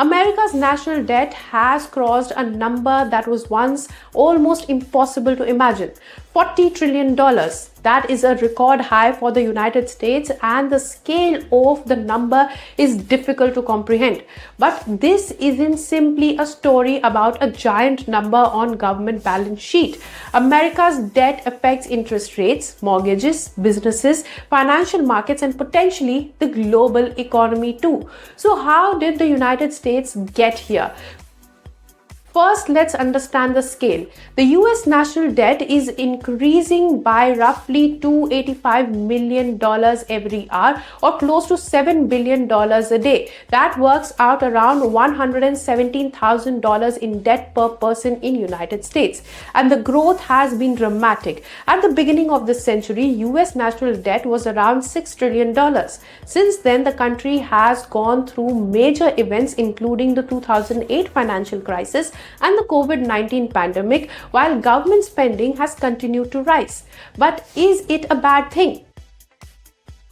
America's national debt has crossed a number that was once almost impossible to imagine. $40 trillion. That is a record high for the United States, and the scale of the number is difficult to comprehend. But this isn't simply a story about a giant number on government balance sheet. America's debt affects interest rates, mortgages, businesses, financial markets, and potentially the global economy too. So how did the United States get here? First, let's understand the scale. The US national debt is increasing by roughly $285 million every hour, or close to $7 billion a day. That works out around $117,000 in debt per person in United States. And the growth has been dramatic. At the beginning of this century, US national debt was around $6 trillion. Since then, the country has gone through major events, including the 2008 financial crisis and the COVID-19 pandemic, while government spending has continued to rise. But is it a bad thing?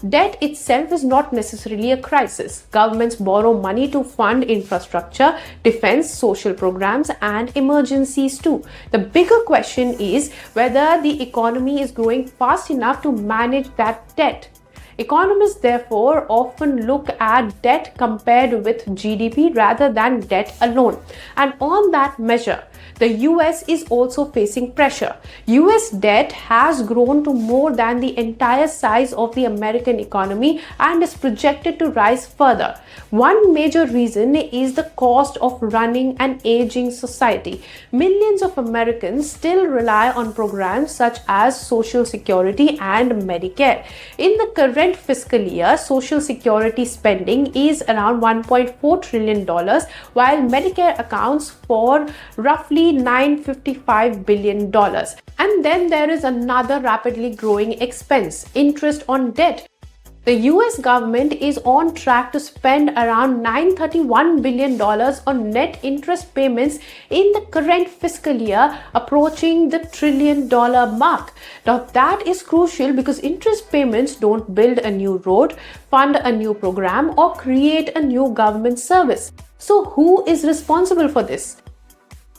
Debt itself is not necessarily a crisis. Governments borrow money to fund infrastructure, defense, social programs, and emergencies too. The bigger question is whether the economy is growing fast enough to manage that debt. Economists therefore often look at debt compared with GDP rather than debt alone. And on that measure, the US is also facing pressure. US debt has grown to more than the entire size of the American economy and is projected to rise further. One major reason is the cost of running an aging society. Millions of Americans still rely on programs such as Social Security and Medicare. In the current fiscal year, Social Security spending is around $1.4 trillion, while Medicare accounts for roughly $955 billion. And then there is another rapidly growing expense: interest on debt. The US government is on track to spend around $931 billion on net interest payments in the current fiscal year, approaching the $1 trillion mark. Now that is crucial because interest payments don't build a new road, fund a new program, or create a new government service. So who is responsible for this?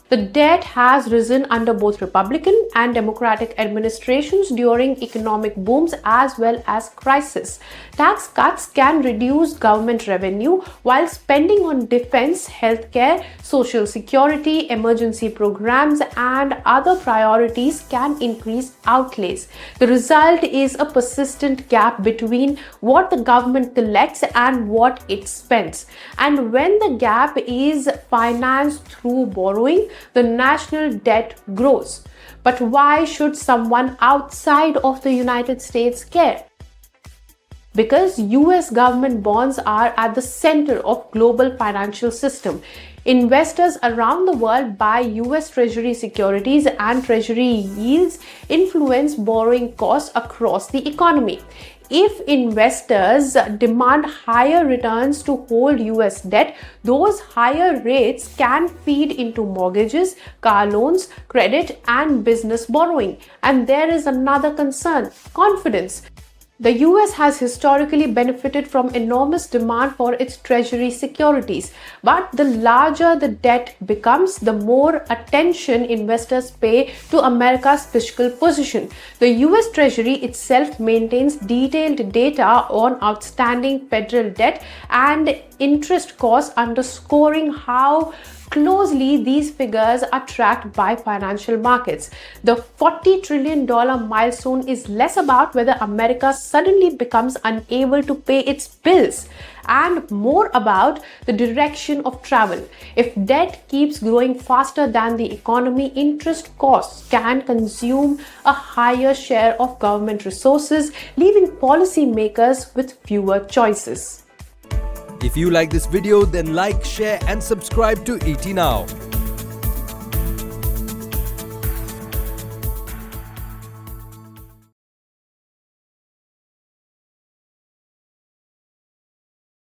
The debt has risen under both Republican and Democratic administrations during economic booms as well as crises. Tax cuts can reduce government revenue, while spending on defense, healthcare, social security, emergency programs, and other priorities can increase outlays. The result is a persistent gap between what the government collects and what it spends. And when the gap is financed through borrowing, the national debt grows. But why should someone outside of the United States care? Because US government bonds are at the center of global financial system. Investors around the world buy US Treasury securities, and Treasury yields influence borrowing costs across the economy. If investors demand higher returns to hold US debt, those higher rates can feed into mortgages, car loans, credit, and business borrowing. And there is another concern: confidence. The US has historically benefited from enormous demand for its treasury securities, but the larger the debt becomes, the more attention investors pay to America's fiscal position. The US Treasury itself maintains detailed data on outstanding federal debt and interest costs, underscoring how closely these figures are tracked by financial markets. The $40 trillion milestone is less about whether America suddenly becomes unable to pay its bills and more about the direction of travel. If debt keeps growing faster than the economy, interest costs can consume a higher share of government resources, leaving policymakers with fewer choices. If you like this video, then like, share and subscribe to ET Now.